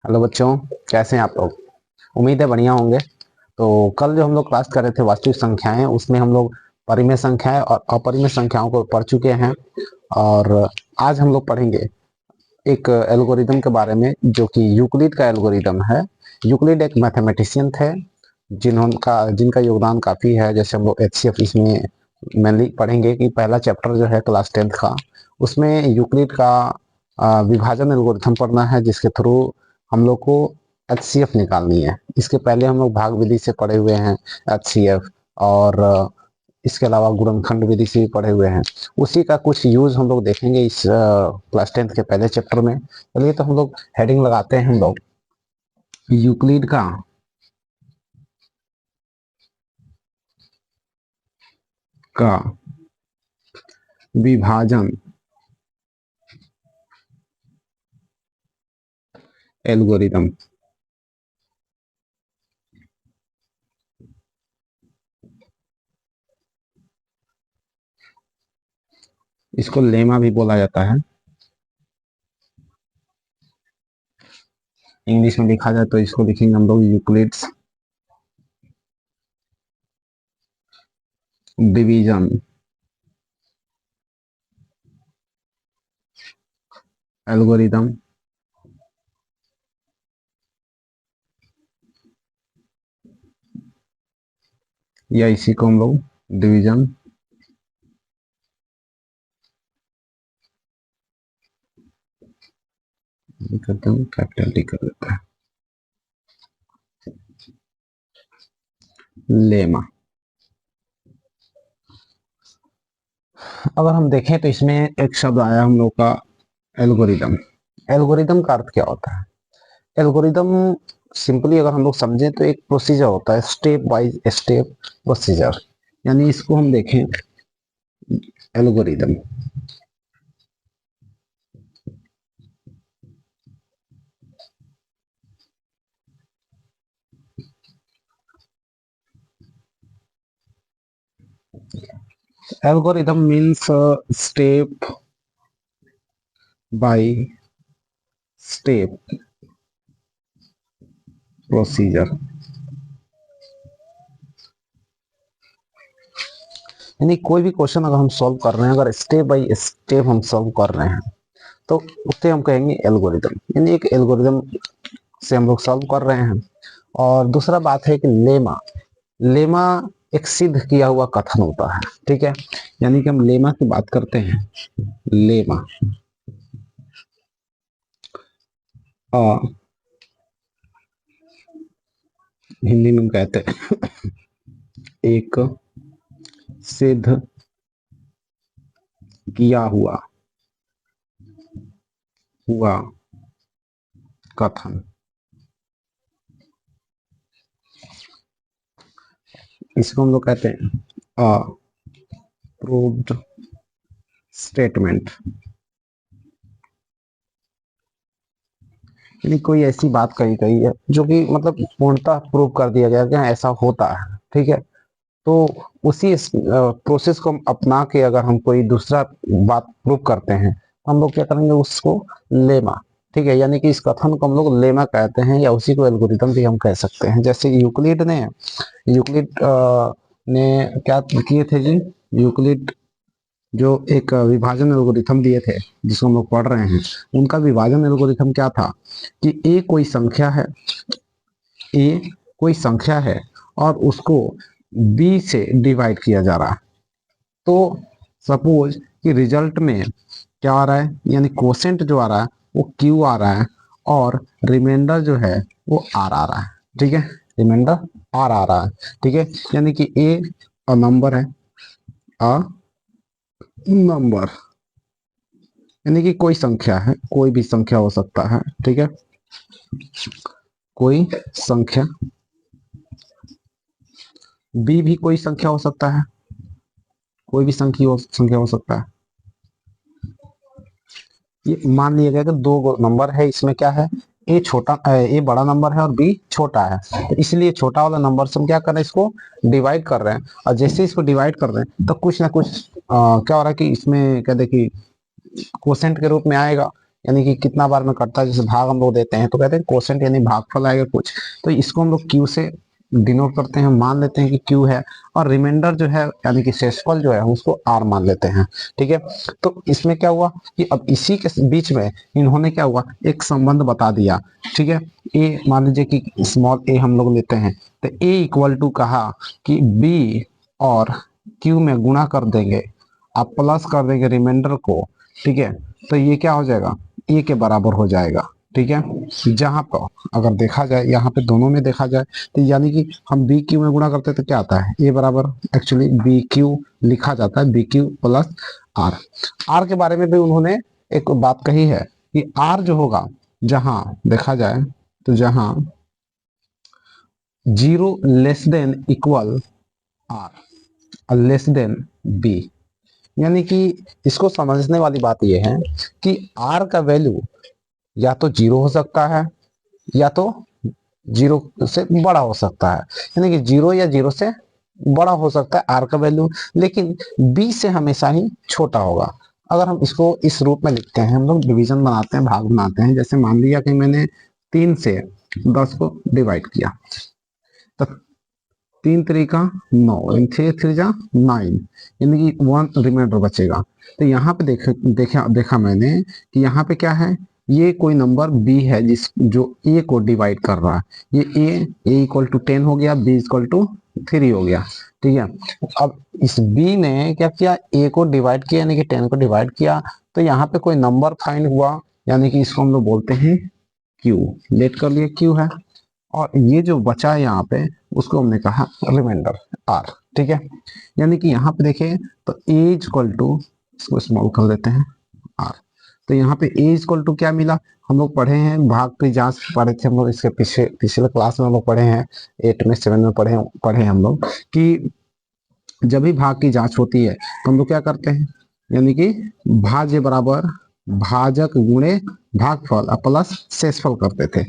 Hello बच्चों, कैसे हैं आप लोग। उम्मीद है बढ़िया होंगे। तो कल जो हम लोग क्लास कर रहे थे वास्तविक संख्याएं, उसमें हम लोग परिमेय संख्याएं और अपरिमेय संख्याओं को पढ़ चुके हैं। और आज हम लोग पढ़ेंगे एक एल्गोरिदम के बारे में जो कि यूक्लिड का एल्गोरिदम है। यूक्लिड एक मैथमेटिशियन थे जिनका योगदान काफ़ी है। जैसे हम लोग एचसीएफ इसमें मेनली पढ़ेंगे कि पहला चैप्टर जो है क्लास 10th का, उसमें यूक्लिड का विभाजन एल्गोरिथम पढ़ना है, जिसके थ्रू हम लोग को एचसीएफ निकालनी है। इसके पहले हम लोग भाग विधि से पढ़े हुए हैं एचसीएफ, और इसके अलावा गुणनखंड विधि से भी पढ़े हुए हैं। उसी का कुछ यूज हम लोग देखेंगे इस क्लास 10th के पहले चैप्टर में। चलिए तो हम लोग हेडिंग लगाते हैं। हम लोग यूक्लिड का विभाजन एल्गोरिदम। इसको लेमा भी बोला जाता है। इंग्लिश में लिखा जाए तो इसको लिखेंगे हम लोग यूक्लिड्स डिवीजन एल्गोरिदम, या इसी को हम लोग डिवीजन करते हैं, कैपिटल डी कर देते हैं, लेमा। अगर हम देखें तो इसमें एक शब्द आया हम लोग का एल्गोरिदम। एल्गोरिदम का अर्थ क्या होता है? एल्गोरिदम सिंपली अगर हम लोग समझें तो एक प्रोसीजर होता है, स्टेप बाय स्टेप प्रोसीजर। यानी इसको हम देखें algorithm, algorithm means step by step procedure. यानी कोई भी क्वेश्चन अगर हम सॉल्व कर रहे हैं, अगर स्टेप बाय स्टेप हम सॉल्व कर रहे हैं, तो उसे हम कहेंगे एल्गोरिदम। यानी एक एल्गोरिदम से हम लोग सॉल्व कर रहे हैं। और दूसरा बात है कि लेमा। लेमा एक सिद्ध किया हुआ कथन होता है, ठीक है। यानी कि हम लेमा की बात करते हैं। लेमा हिंदी में हम कहते हैं एक सिद्ध किया हुआ कथन। इसको हम लोग कहते हैं प्रूव्ड स्टेटमेंट। यानी कोई ऐसी बात कही गई है जो कि मतलब पूर्णतः प्रूव कर दिया गया कि हाँ, ऐसा होता है, ठीक है। तो उसी प्रोसेस को हम अपना के अगर हम कोई दूसरा बात प्रूव करते हैं तो हम लोग क्या करेंगे, उसको लेमा, ठीक है। यानी कि इस कथन को हम लोग लेमा कहते हैं, या उसी को एल्गोरिथम भी हम कह सकते हैं। जैसे यूक्लिड ने क्या किए थे जी? यूक्लिड जो एक विभाजन एल्गोरिथम दिए थे, जिसको हम लोग पढ़ रहे हैं, उनका विभाजन एल्गोरिथम क्या था कि ए कोई संख्या है और उसको बी से डिवाइड किया जा रहा है। तो सपोज कि रिजल्ट में क्या आ रहा है, यानी क्वोशेंट जो आ रहा है वो क्यू आ रहा है, और रिमाइंडर जो है वो आर आ रहा है, ठीक है। रिमाइंडर आर आ रहा है, ठीक है। यानी कि ए अ नंबर है, अ नंबर यानी कि कोई संख्या है, कोई भी संख्या हो सकता है, ठीक है। कोई संख्या, बी भी कोई संख्या हो सकता है, कोई भी संख्या हो सकता है। ये मान लिया गया कि दो नंबर है, इसमें क्या है, ए बड़ा नंबर है और बी छोटा है। तो इसलिए छोटा वाला नंबर से हम क्या कर रहे हैं, इसको डिवाइड कर रहे हैं। और जैसे इसको डिवाइड कर रहे हैं तो कुछ ना कुछ क्या हो रहा है कि इसमें क्या देखिए क्वोशेंट के रूप में आएगा। यानी कि कितना बार में कटता है, जैसे भाग हम लोग देते हैं तो कहते हैं कोसेंट यानी भागफल आएगा कुछ, तो इसको हम लोग क्यू से डिनोट करते हैं, मान लेते हैं कि क्यू है, और रिमाइंडर जो है यानी कि शेषफल जो है हम उसको आर मान लेते हैं। ठीक है, तो इसमें क्या हुआ कि अब इसी के बीच में इन्होंने क्या हुआ, एक संबंध बता दिया। ठीक है, ए मान लीजिए कि स्मॉल ए हम लोग लेते हैं, तो ए इक्वल टू कहा कि बी और क्यू में गुणा कर देंगे, आप प्लस कर देंगे रिमाइंडर को। ठीक है, तो ये क्या हो जाएगा, ए के बराबर हो जाएगा। ठीक है, जहां पर अगर देखा जाए, यहाँ पे दोनों में देखा जाए, तो यानी कि हम बी क्यू में गुणा करते हैं तो क्या आता है, ए बराबर एक्चुअली बी क्यू लिखा जाता है, B Q plus R. R के बारे में भी उन्होंने एक बात कही है कि आर जो होगा, जहां देखा जाए तो जहां 0 less than equal are less than B, यानी कि इसको समझने वाली बात यह है कि आर का वैल्यू या तो 0 हो सकता है या तो 0 से बड़ा हो सकता है, यानी कि 0 या 0 से बड़ा हो सकता है आर का वैल्यू, लेकिन बी से हमेशा ही छोटा होगा। अगर हम इसको इस रूप में लिखते हैं, हम लोग डिवीजन बनाते हैं, भाग बनाते हैं, जैसे मान लिया कि मैंने 3 से 10 को डिवाइड किया, तो 3 तरीका 9, 6 3 जा 9, यानी कि 1 रिमाइंडर बचेगा। तो यहाँ पे देखा मैंने कि यहाँ पे क्या है, ये कोई नंबर b है जिस जो a को डिवाइड कर रहा है, ये a इक्वल टू 10 हो गया, b इक्वल टू 3 हो गया। ठीक है, अब इस b ने क्या किया, a को डिवाइड किया यानी कि 10 को डिवाइड किया, तो यहाँ पे कोई नंबर फाइंड हुआ, यानी कि इसको हम लोग बोलते हैं q, लेट कर लिए q है, और ये जो बचा है यहाँ पे उसको हमने कहा रिमाइंडर आर। ठीक है, यानी कि यहाँ पे देखिए तो ए इक्वल टू, इसको स्मॉल कर लेते हैं आर, तो यहाँ पे ए इक्वल टू क्या मिला, हम लोग पढ़े हैं भाग की जांच पढ़े थे हम लोग, इसके पिछले क्लास में हम लोग पढ़े हैं, 8 में 7 में पढ़े हम लोग कि जब भी भाग की जांच होती है तो हम लोग क्या करते हैं, यानी कि भाज्य बराबर भाजक गुणे भागफल प्लस शेषफल करते थे,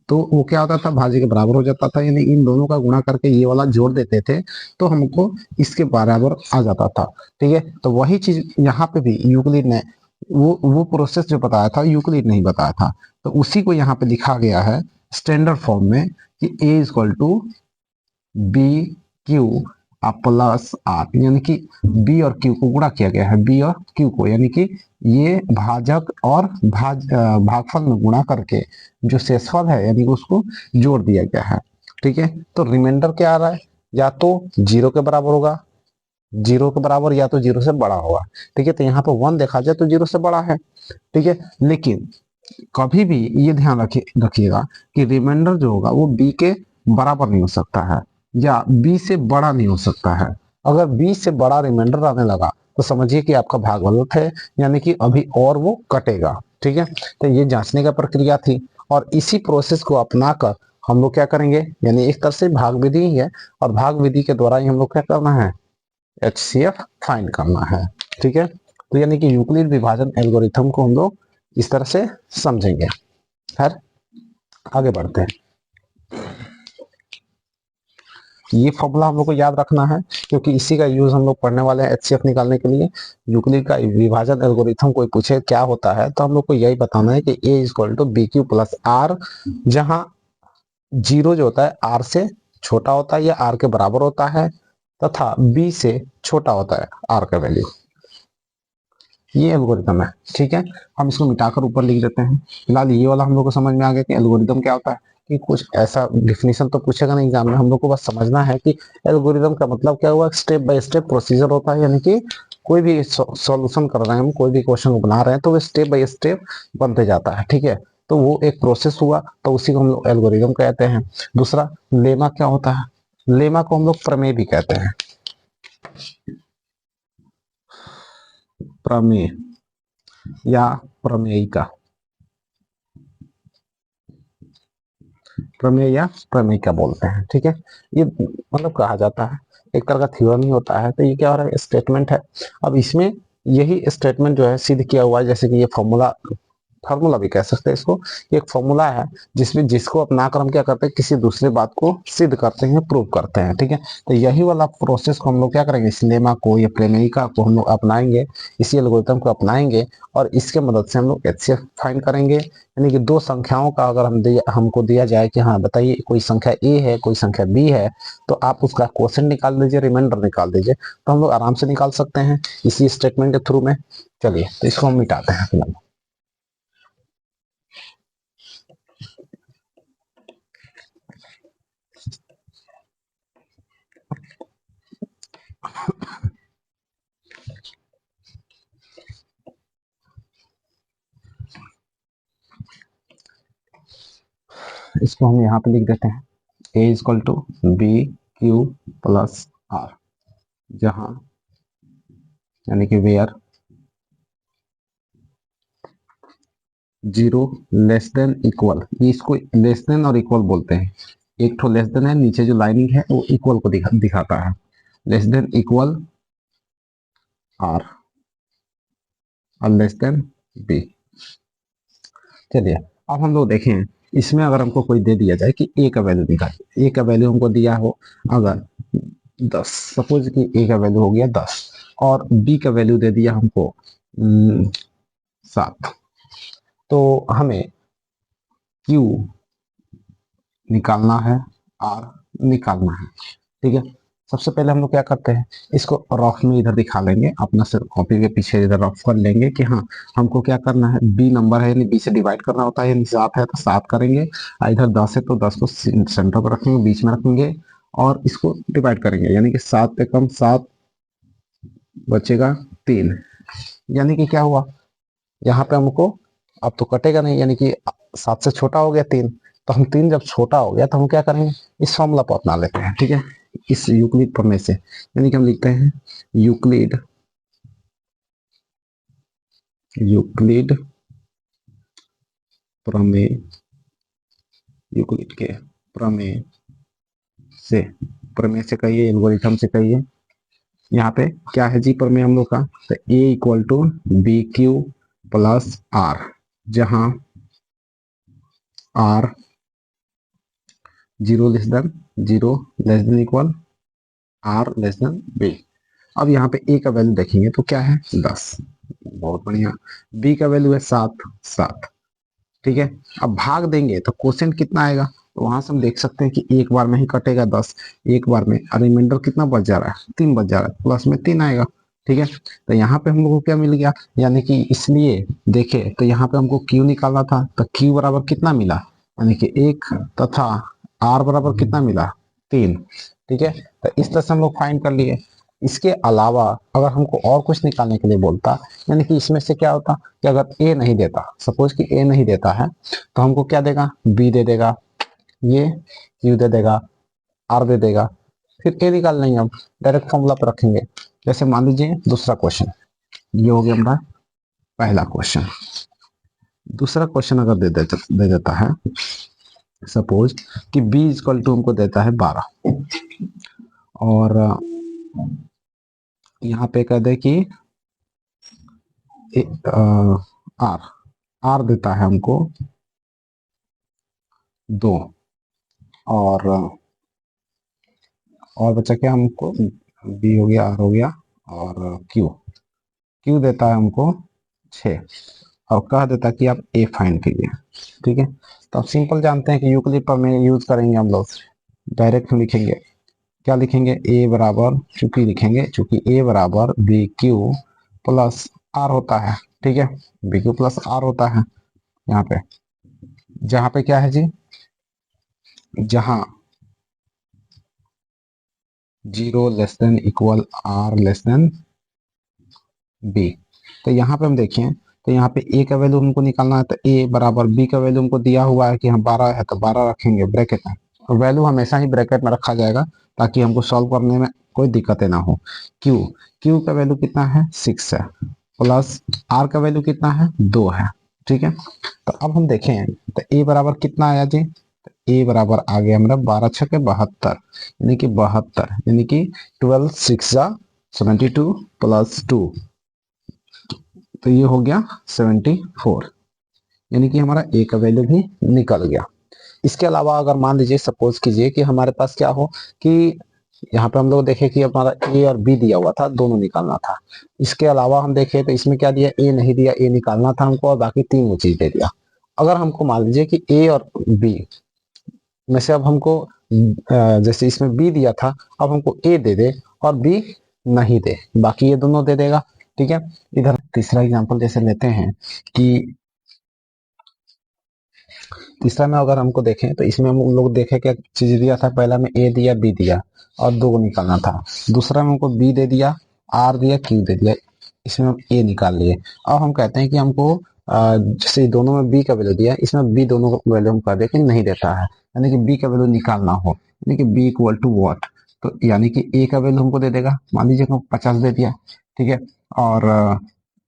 तो वो क्या होता था, भाज्य के बराबर हो जाता था, यानी इन दोनों का गुणा करके ये वाला जोड़ देते थे तो हमको इसके बराबर आ जाता था। ठीक है, तो वही चीज यहाँ पे भी यूक्लिड ने वो प्रोसेस जो बताया था यूक्लिड नहीं बताया था, तो उसी को यहाँ पे लिखा गया है स्टैंडर्ड फॉर्म में कि a equal to B Q plus r, यानी कि बी और क्यू को गुणा किया गया है, बी और क्यू को, यानी कि ये भाजक और भागफल में गुणा करके जो शेषफल है यानी कि उसको जोड़ दिया गया है। ठीक है, तो रिमाइंडर क्या आ रहा है, या तो 0 के बराबर होगा, 0 के बराबर या तो 0 से बड़ा होगा। ठीक है, तो यहाँ पर 1 देखा जाए तो 0 से बड़ा है। ठीक है, लेकिन कभी भी ये ध्यान रखिएगा कि रिमाइंडर जो होगा वो b के बराबर नहीं हो सकता है या b से बड़ा नहीं हो सकता है। अगर b से बड़ा रिमाइंडर आने लगा तो समझिए कि आपका भाग गलत है, यानी कि अभी और वो कटेगा। ठीक है, तो ये जांचने का प्रक्रिया थी, और इसी प्रोसेस को अपनाकर हम लोग क्या करेंगे, यानी एक तरह से भाग विधि ही है, और भाग विधि के द्वारा ही हम लोग क्या करना है, HCF फाइंड करना है। ठीक है, तो यानी कि यूक्लिड विभाजन एल्गोरिथम को हम लोग इस तरह से समझेंगे। खैर आगे बढ़ते हैं, ये फॉर्मूला हम लोग को याद रखना है क्योंकि इसी का यूज हम लोग पढ़ने वाले हैं HCF निकालने के लिए। यूक्लिड का विभाजन एल्गोरिथम कोई पूछे क्या होता है तो हम लोग को यही बताना है कि A equal to B Q plus are, जहां 0 जो होता है R से छोटा होता है या R के बराबर होता है, तथा B से छोटा होता है R का वैल्यू। ये एल्गोरिथम है। ठीक है, हम इसको मिटाकर ऊपर लिख देते हैं। फिलहाल ये वाला हम लोग को समझ में आ गया कि एल्गोरिथम क्या होता है, कि कुछ ऐसा डिफिनेशन तो पूछेगा नहीं एग्जाम में, हम लोग को बस समझना है कि एल्गोरिथम का मतलब क्या हुआ, स्टेप बाय स्टेप प्रोसीजर होता है, यानी कि कोई भी सॉल्यूशन कर रहे हैं हम, कोई भी क्वेश्चन बना रहे हैं तो वो स्टेप बाय स्टेप बनते जाता है। ठीक है, तो वो एक प्रोसेस हुआ तो उसी को हम लोग एल्गोरिथम कहते हैं। दूसरा लेमा क्या होता है, लेमा को हम लोग प्रमेय भी कहते हैं, प्रमेय या प्रमेयिका, प्रमेय या प्रमेयिका बोलते हैं। ठीक है, ये मतलब कहा जाता है, एक तरह का थ्योरम ही होता है। तो ये क्या हो रहा है, स्टेटमेंट है। अब इसमें यही स्टेटमेंट जो है सिद्ध किया हुआ है, जैसे कि ये फॉर्मूला फार्मूला भी कह सकते हैं इसको, एक फॉर्मूला है जिसमें जिसको अपनाकर हम क्या करते हैं, किसी दूसरे बात को सिद्ध करते हैं, प्रूव करते हैं। ठीक है, तो यही वाला प्रोसेस को हम लोग क्या करेंगे, इस लेमा को या प्रमेयिका को हम लोग अपनाएंगे, इसी एल्गोरिथम को अपनाएंगे और इसके मदद से हम लोग एचसीएफ फाइंड करेंगे। यानी कि दो संख्याओं का अगर हमको दिया जाए कि हाँ बताइए कोई संख्या ए है कोई संख्या बी है, तो आप उसका क्वोशेंट निकाल दीजिए, रिमाइंडर निकाल दीजिए, तो हम लोग आराम से निकाल सकते हैं इसी स्टेटमेंट के थ्रू में। चलिए तो इसको हम मिटाते हैं फिलहाल। इसको हम यहाँ पे लिख देते हैं, a equal to B Q plus are, जहां यानी कि वेयर 0 लेस देन इक्वल, ये इसको लेस देन और इक्वल बोलते हैं, एक तो लेस देन है, नीचे जो लाइनिंग है वो इक्वल को दिखाता है, लेस देन इक्वल आर और लेस देन बी। चलिए अब हम लोग देखें, इसमें अगर हमको कोई दे दिया जाए कि ए का वैल्यू निकालिए, ए का वैल्यू हमको दिया हो अगर 10, सपोज कि ए का वैल्यू हो गया 10 और बी का वैल्यू दे दिया हमको 7, तो हमें क्यू निकालना है, आर निकालना है। ठीक है, सबसे पहले हम लोग क्या करते हैं, इसको रफ में इधर दिखा लेंगे, अपना सिर कॉपी के पीछे इधर रफ कर लेंगे कि हाँ हमको क्या करना है, बी नंबर है यानी बी से डिवाइड करना होता है, यानी 7 है तो 7 करेंगे, इधर 10 है तो 10 को सेंटर पर रखेंगे, बीच में रखेंगे और इसको डिवाइड करेंगे, यानी कि 7 पे कम 7 बचेगा 3, यानी कि क्या हुआ, यहाँ पे हमको अब तो कटेगा नहीं, यानी कि 7 से छोटा हो गया 3, तो हम 3 जब छोटा हो गया तो हम क्या करेंगे, इस फॉर्मूला को अपना लेते हैं। ठीक है, इस यूक्लिड प्रमेय से, यानी कि हम लिखते हैं यूक्लिड प्रमेय, यूक्लिड के प्रमेय से कहिए, एल्गोरिथम से कहिए, यहाँ पे क्या है जी प्रमेय हम लोग का, तो a equal to B Q plus are, जहां r 0 less than equal are less than B. अब यहाँ पे ए का वैल्यू देखेंगे तो क्या है 10, बहुत बढ़िया, बी का वैल्यू है 7। ठीक है, अब भाग देंगे तो क्वोशिएंट कितना आएगा, तो वहां से हम देख सकते हैं कि एक बार में ही कटेगा 10, एक बार में, और रिमाइंडर कितना बच जा रहा है, 3 बच जा रहा है, प्लस में 3 आएगा। ठीक है, तो यहाँ पे हम लोग को क्या मिल गया, यानी कि इसलिए देखे तो यहाँ पे हमको क्यू निकालना था, तो क्यू बराबर कितना मिला, यानी कि 1, तथा आर बराबर कितना मिला 3। ठीक है, तो इस तरह से हम लोग फाइंड कर लिए। इसके अलावा अगर हमको और कुछ निकालने के लिए बोलता, यानी कि इसमें से क्या होता कि अगर ए नहीं देता, सपोज कि ए नहीं देता है, तो हमको क्या देगा, बी दे देगा, ये क्यू दे देगा, आर दे देगा, फिर ए निकाल लेंगे, हम डायरेक्ट फॉर्मूला पर रखेंगे। जैसे मान लीजिए दूसरा क्वेश्चन, ये हो गया हमारा पहला क्वेश्चन। दूसरा क्वेश्चन अगर दे देता है, सपोज कि b इक्वल टू हमको देता है 12 और यहाँ पे कह दे कि आर देता है हमको 2 और बचा क्या हमको, बी हो गया, आर हो गया और क्यू देता है हमको 6 और कह देता है कि आप ए फाइंड कीजिए। ठीक है, तो आप सिंपल जानते हैं कि यूक्लिड प्रमेय यूज करेंगे हम लोग, डायरेक्ट लिखेंगे, क्या लिखेंगे, ए बराबर, चूंकि ए बराबर बी क्यू प्लस आर होता है। ठीक है, बी क्यू प्लस आर होता है, यहाँ पे जहां पे क्या है जी, जहां 0 less than equal are less than B. तो यहाँ पे हम देखें तो यहाँ पे ए का वैल्यू हमको निकालना है, तो ए बराबर बी का वैल्यू हमको दिया हुआ है कि हम 12 है तो 12 रखेंगे ब्रैकेट में, और वैल्यू हमेशा ही ब्रैकेट में रखा जाएगा ताकि हमको सॉल्व करने में कोई दिक्कतें ना हो। क्यू का वैल्यू कितना है 6 है, प्लस आर का वैल्यू कितना है 2 है। ठीक है, तो अब हम देखें तो ए बराबर कितना आया जी, ए बराबर आ गया हमारा 12 छके 72, यानी कि 72, यानी कि 12 6 72 प्लस 2, तो ये हो गया 74। यानी कि हमारा ए का वैल्यू भी निकल गया। इसके अलावा अगर मान लीजिए सपोज कीजिए कि हमारे पास क्या हो कि यहाँ पे हम लोग देखें कि हमारा ए और बी दिया हुआ था, दोनों निकालना था। इसके अलावा हम देखें तो इसमें क्या दिया, ए नहीं दिया, ए निकालना था हमको और बाकी तीनों चीज दे दिया। अगर हमको मान लीजिए कि ए और बी में से अब हमको जैसे इसमें बी दिया था, अब हमको ए दे दे और बी नहीं दे, बाकी ये दोनों दे देगा। ठीक है, इधर तीसरा एग्जांपल जैसे लेते हैं कि तीसरा में अगर हमको देखें तो इसमें हम लोग देखें क्या चीज दिया था, पहला में ए दिया बी दिया और दो को निकालना था। दूसरा में हमको बी दे दिया, आर दिया, क्यू दे दिया, इसमें हम ए निकाल लिए। अब हम कहते हैं कि हमको जैसे दोनों में बी का वैल्यू दिया, इसमें बी दोनों का वैल्यू हम कर दे कि नहीं देता है, यानी कि बी का वैल्यू निकालना हो, यानी कि बी इक्वल टू वॉट, तो यानी कि ए का वैल्यू हमको दे देगा, मान लीजिए कि 50 दे दिया। ठीक है, और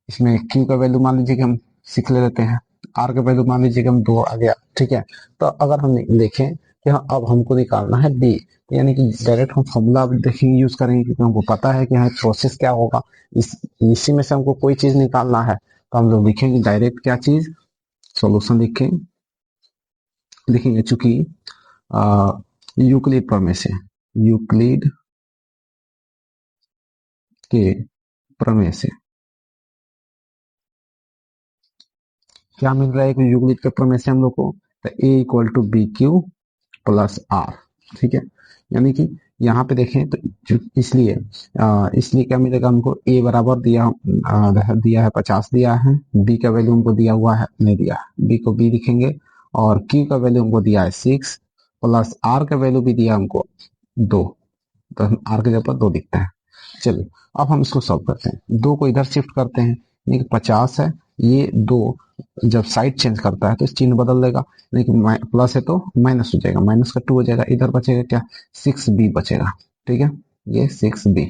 इसमें क्यू का वैल्यू मान लीजिए कि हम 6 ले लेते हैं, आर का वैल्यू मान लीजिए कि हम 2 आ गया। ठीक है, तो अगर हम देखें कि हाँ अब हमको निकालना है बी, तो यानी कि डायरेक्ट हम फॉर्मूला देखेंगे, यूज करेंगे, क्योंकि हमको पता है कि हाँ प्रोसेस क्या होगा, इसी में से हमको कोई चीज निकालना है, तो हम लोग लिखेंगे डायरेक्ट क्या चीज, सॉल्यूशन लिखेंगे चूंकि यूक्लिड प्रमेय से, यूक्लिड के प्रमेय से क्या मिल रहा है कि यूक्लिड के प्रमेय से हम लोग को, तो a equal to B Q plus r. ठीक है, यानी कि यहाँ पे देखें तो इसलिए क्या मिलेगा हमको, ए बराबर दिया है 50 दिया है, बी का वैल्यू हमको दिया हुआ है नहीं दिया है, बी को बी लिखेंगे, और क्यू का वैल्यू हमको दिया है 6 प्लस आर का वैल्यू भी दिया हमको 2, तो आर के जगह पर 2 दिखता है। चलिए अब हम इसको सॉल्व करते हैं, 2 को इधर शिफ्ट करते हैं, यानी कि 50 है, ये 2 जब साइड चेंज करता है तो इस चिन्ह बदल देगा, लेकिन प्लस है तो माइनस हो जाएगा, माइनस का 2 हो जाएगा, इधर बचेगा क्या, 6b बचेगा। ठीक है, ये 6b,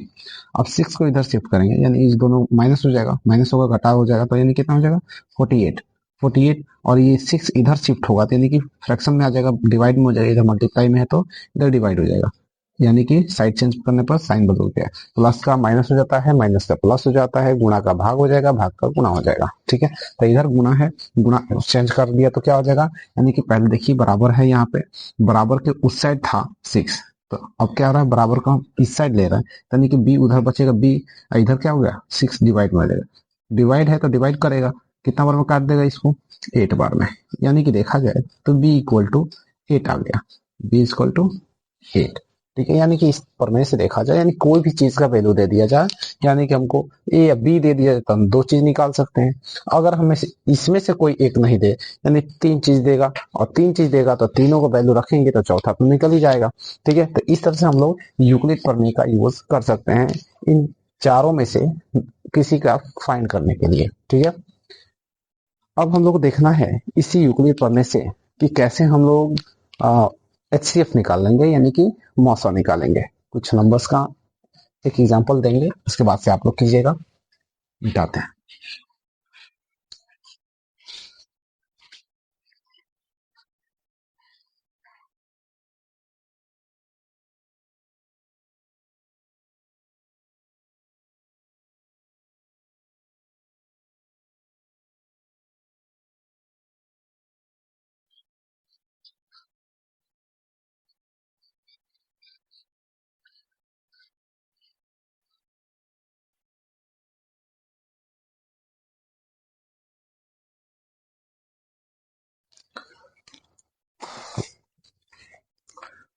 अब 6 को इधर शिफ्ट करेंगे, यानी इस दोनों माइनस हो जाएगा, माइनस होगा घटा हो जाएगा, तो यानी कितना हो जाएगा 48, 48, और ये 6 इधर शिफ्ट होगा तो यानी कि फ्रैक्शन में आ जाएगा, डिवाइड में हो जाएगा, इधर मल्टीप्लाई में है तो इधर डिवाइड हो जाएगा, यानी कि साइड चेंज करने पर साइन बदल गया, प्लस का माइनस हो जाता है, माइनस का प्लस हो जाता है, गुणा का भाग हो जाएगा, भाग का गुणा हो जाएगा। ठीक है, तो इधर गुणा है, गुणा चेंज कर दिया तो क्या हो जाएगा, यानी कि पहले देखिए बराबर है, यहाँ पे बराबर के उस साइड था 6, तो अब क्या हो रहा है, बराबर का हम इस साइड ले रहे हैं, यानी कि बी उधर बचेगा, बी इधर क्या हो गया 6 डिवाइड में आ जाएगा, डिवाइड है तो डिवाइड करेगा, कितना बार में काट देगा इसको 8 बार में, यानी कि देखा जाए तो बी इक्वल टू 8 आ गया, बी इक्वल टू 8। ठीक है, यानी कि इस प्रमेय से देखा जाए, यानी कोई भी चीज का वैल्यू दे दिया जाए, यानी कि हमको ए या बी दे दिया जाए तो हम 2 चीज निकाल सकते हैं। अगर हमें इसमें से कोई एक नहीं दे, यानी 3 चीज देगा और 3 चीज देगा तो तीनों को वैल्यू रखेंगे तो चौथा तो निकल ही जाएगा। ठीक है, तो इस तरह से हम लोग यूक्लिड प्रमेय का यूज कर सकते हैं इन चारों में से किसी का फाइंड करने के लिए। ठीक है, अब हम लोग को देखना है इसी यूक्लिड प्रमेय से कि कैसे हम लोग एचसीएफ निकाल लेंगे, यानी कि मौसा निकालेंगे। कुछ नंबर्स का एक एग्जांपल देंगे, उसके बाद से आप लोग कीजिएगा, मिटाते हैं।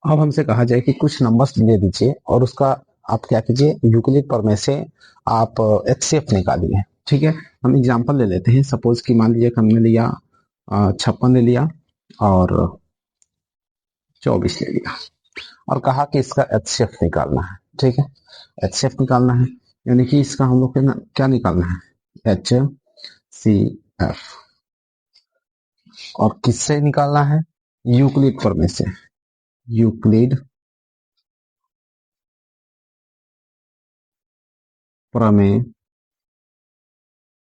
अब हमसे कहा जाए कि कुछ नंबर्स दे दीजिए और उसका आप क्या कीजिए, यूक्लिड प्रमेय से आप एचसीएफ निकालिए। ठीक है, हम एग्जांपल ले लेते हैं, सपोज कि मान लीजिए कि हमने लिया 56 ले लिया और 24 ले लिया, और कहा कि इसका एचसीएफ निकालना है। ठीक है, एचसीएफ निकालना है, यानी कि इसका हम लोग क्या निकालना है, एच सी एफ, और किससे निकालना है, यूक्लिड प्रमेय से, यूक्लिड प्रमेय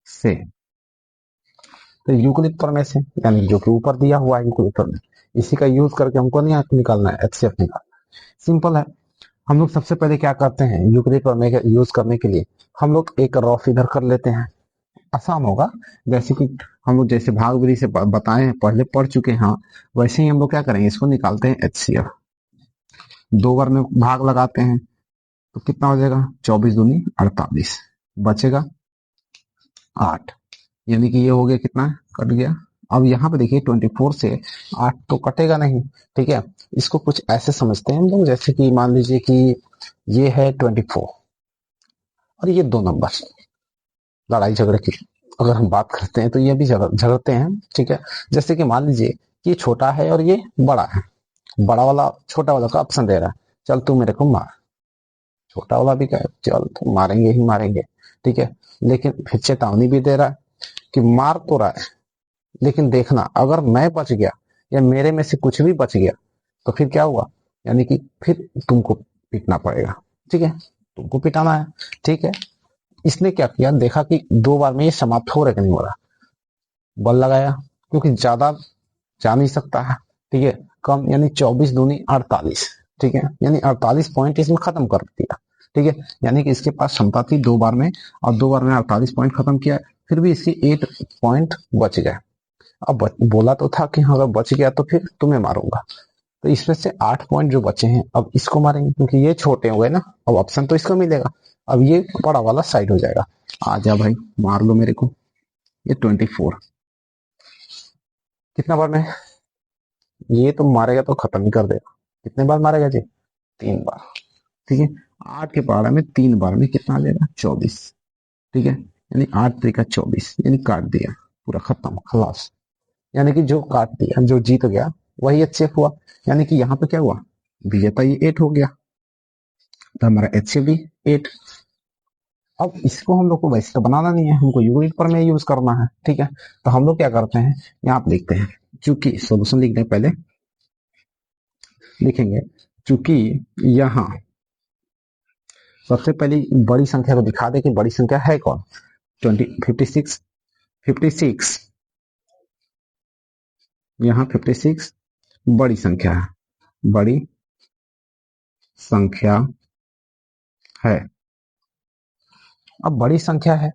से, तो यूक्लिड प्रमेय से यानी जो कि ऊपर दिया हुआ है यूक्लिड प्रमेय, इसी का यूज करके हमको नहीं निकालना है, एचसीएफ निकालना है। सिंपल है, हम लोग सबसे पहले क्या करते हैं, यूक्लिड प्रमेय का यूज करने के लिए हम लोग एक रफ इधर कर लेते हैं, आसान होगा। जैसे कि हम लोग जैसे भाग विधि से बताए हैं, पहले पढ़ चुके हैं, वैसे ही हम लोग क्या करेंगे, इसको निकालते हैं HCF। 2 बार में भाग लगाते हैं तो कितना हो जाएगा, 24 दूनी 48, बचेगा 8, यानी कि ये हो गया कितना, कट गया। अब यहाँ पे देखिए 24 से 8 तो कटेगा नहीं, ठीक है। इसको कुछ ऐसे समझते हैं हम लोग, जैसे कि मान लीजिए कि ये है 24 और ये 2 नंबर, लड़ाई झगड़े की अगर हम बात करते हैं तो ये भी झगड़ते हैं, ठीक है। जैसे कि मान लीजिए कि ये छोटा है और ये बड़ा है, बड़ा वाला छोटा वाला का ऑप्शन दे रहा है, चल तू मेरे को मार। छोटा वाला भी कहे चल तो मारेंगे ही मारेंगे, ठीक है। लेकिन फिर चेतावनी भी दे रहा है कि मार तो रहा है, लेकिन देखना अगर मैं बच गया या मेरे में से कुछ भी बच गया तो फिर क्या हुआ, यानी कि फिर तुमको पीटना पड़ेगा, ठीक है, तुमको पिटाना है, ठीक है। इसने क्या किया, देखा कि 2 बार में ये समाप्त हो रहा है कि नहीं हो रहा, बल लगाया, क्योंकि ज्यादा जा नहीं सकता है, ठीक है। कम यानी 24 दूनी 48, ठीक है, यानी 48 पॉइंट इसमें खत्म कर दिया, ठीक है। यानी कि इसके पास क्षमता थी 2 बार में, और 2 बार में 48 पॉइंट खत्म किया, फिर भी इसकी 8 पॉइंट बच गए। अब बोला तो था कि हाँ, अगर बच गया तो फिर तुम्हें मारूंगा, तो इसमें से 8 पॉइंट जो बचे हैं अब इसको मारेंगे, क्योंकि ये छोटे हो गए ना, अब ऑप्शन तो इसको मिलेगा, अब ये बड़ा वाला साइड हो जाएगा। आ जा भाई मार लो मेरे को, ये 24 कितना बार में, ये तो मारेगा तो खत्म ही कर देगा। कितने बार मारेगा जी, 3 बार, ठीक है। 8 के पहाड़ा में 3 बार में कितना आ जाएगा, 24, ठीक है। यानी 8 3 का 24, यानी काट दिया, पूरा खत्म खलास। यानी कि जो काट दिया, जो जीत गया वही HCF हुआ। यानी कि यहाँ पे क्या हुआ, विजेता ये 8 हो गया, तो हमारा HCF भी 8। अब इसको हम लोग को वैसे तो बनाना नहीं है, हमको यूनिट पर में यूज करना है, ठीक है। तो हम लोग क्या करते हैं, यहाँ पे लिखते हैं, चूंकि सोल्यूशन लिखने पहले लिखेंगे, चूंकि यहाँ सबसे पहले बड़ी संख्या को दिखा दे कि बड़ी संख्या है कौन, 56, 56, यहाँ 56 बड़ी संख्या है, बड़ी संख्या है। अब बड़ी संख्या है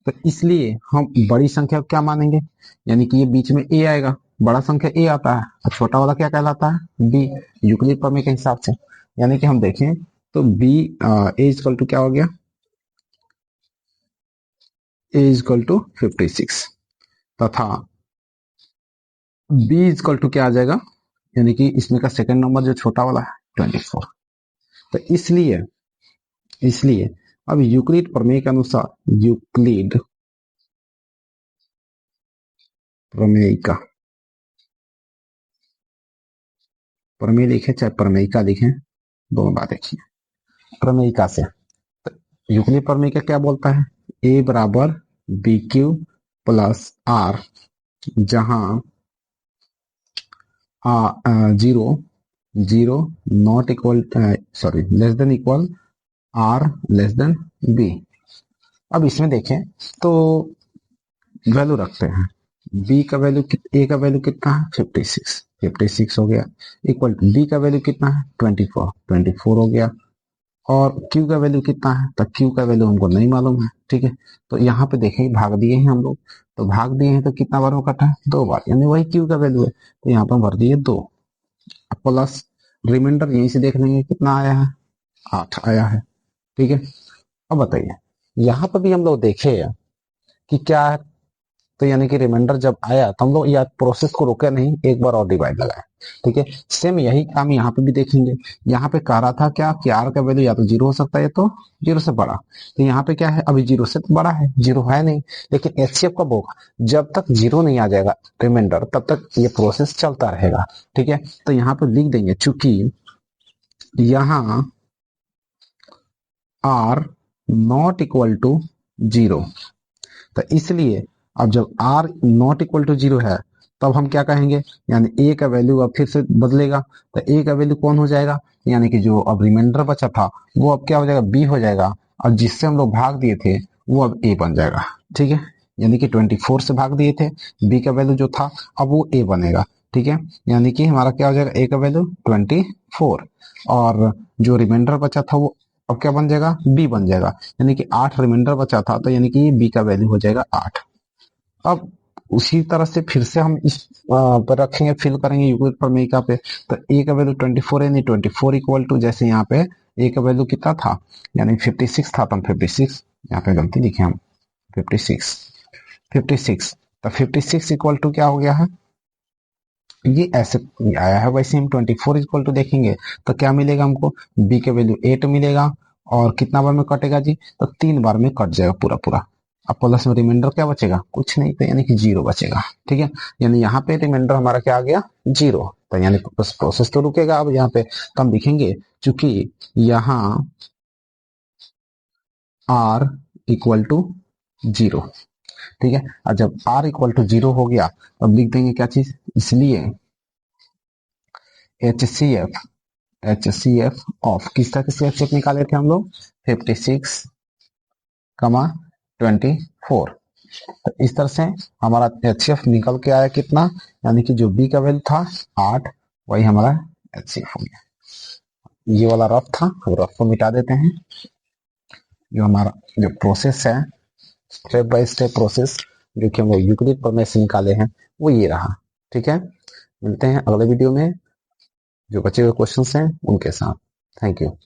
तो इसलिए हम बड़ी संख्या को क्या मानेंगे, यानी कि ये बीच में ए आएगा, बड़ा संख्या ए आता है और छोटा वाला क्या कहलाता है, बी, यूक्लिड प्रमेय के हिसाब से। यानी कि हम देखें तो बी ए इक्वल टू क्या हो गया, ए इक्वल टू 56, तथा बी इक्वल टू क्या आ जाएगा, यानी कि इसमें का सेकंड नंबर जो छोटा वाला है 24। तो इसलिए इसलिए अब यूक्लिड प्रमेय के अनुसार, यूक्लिड प्रमेय का, प्रमेय लिखे चाहे प्रमेयिका लिखे, दोनों बात देखिए, प्रमेयिका से यूक्लिड प्रमेय का क्या बोलता है, ए बराबर बी क्यू प्लस आर, जहां zero zero not equal, sorry less than equal are less than B. अब इसमें देखें तो वैल्यू रखते हैं, बी का वैल्यू, ए का वैल्यू कितना है 56, 56 हो गया, इक्वल टू बी का वैल्यू कितना है 24, 24 हो गया, और Q का वैल्यू कितना है, तो Q का वैल्यू हमको नहीं मालूम है, ठीक है। तो यहाँ पे देखें भाग दिए हैं हम लोग, तो भाग दिए हैं तो कितना बार में कटा है, 2 बार, यानी वही Q का वैल्यू है, तो यहाँ पर भर दिए 2, प्लस रिमाइंडर यहीं से देख लेंगे कितना आया है, 8 आया है, ठीक है। अब बताइए यहाँ पर भी हम लोग देखे कि क्या है, तो यानी कि रिमाइंडर जब आया तो हम लोग या प्रोसेस को रोके नहीं, एक बार और डिवाइड लगाए, ठीक है। सेम यही काम यहाँ पे भी देखेंगे, यहाँ पे कह रहा था क्या कि आर का वैल्यू या तो 0 हो सकता है या तो 0 से बड़ा, तो यहाँ पे क्या है, अभी 0 से तो बड़ा है, 0 है नहीं, लेकिन HCF कब होगा, जब तक 0 नहीं आ जाएगा रिमाइंडर तब तक ये प्रोसेस चलता रहेगा, ठीक है। तो यहाँ पे लिख देंगे, चूंकि यहाँ आर नॉट इक्वल टू 0, तो इसलिए अब जब r नॉट इक्वल टू 0 है तब हम क्या कहेंगे, यानी a का वैल्यू अब फिर से बदलेगा, तो a का वैल्यू कौन हो जाएगा, यानी कि जो अब रिमाइंडर बचा था वो अब क्या हो जाएगा, b हो जाएगा, और जिससे हम लोग भाग दिए थे वो अब a बन जाएगा, ठीक है। यानी कि 24 से भाग दिए थे, b का वैल्यू जो था अब वो a बनेगा, ठीक है। यानी कि हमारा क्या हो जाएगा, a का वैल्यू 24, और जो रिमाइंडर बचा था वो अब क्या बन जाएगा, बी बन जाएगा, यानी कि 8 रिमाइंडर बचा था, तो यानी कि बी का वैल्यू हो जाएगा 8। अब उसी तरह से फिर से हम इस पर रखेंगे, फिल करेंगे यूक्लिड प्रमेयिका पे। तो ए का वैल्यू 24 है, नहीं 24 इक्वल टू, जैसे यहाँ पे ए का वैल्यू कितना था, यानी 56 था, तो हम 56, यहाँ पे गलती लिखे हम 56, 56, तो 56 इक्वल टू क्या हो गया है, ये ऐसे आया है। वैसे हम 24 इक्वल टू देखेंगे तो क्या मिलेगा हमको, बी के वैल्यू 8 मिलेगा, और कितना बार में कटेगा जी, तो 3 बार में कट जाएगा पूरा पूरा। अब प्लस में रिमाइंडर क्या बचेगा, कुछ नहीं, तो यानी कि 0 बचेगा। ठीक है, यानी यहाँ पे रिमाइंडर हमारा क्या आ गया, 0, तो यानी बस प्रोसेस तो रुकेगा अब यहाँ पे। तो हम लिखेंगे चूंकि यहाँ r इक्वल टू 0, ठीक है, और जब r इक्वल टू 0 हो गया तो अब लिख देंगे क्या चीज, इसलिए HCF ऑफ किसका किसका HCF निकाले थे हम लोग, 56, 24। तो इस तरह से हमारा HCF निकल के आया कितना, यानी कि जो B का वैल्यू था 8, वही हमारा HCF हो गया। ये वाला रफ था, वो रफ को मिटा देते हैं। जो हमारा जो प्रोसेस है, स्टेप बाय स्टेप प्रोसेस, जो कि हम लोग यूक्लिड प्रमेय से निकाले हैं, वो ये रहा। ठीक है, मिलते हैं अगले वीडियो में जो बचे हुए क्वेश्चंस हैं उनके साथ। Thank you.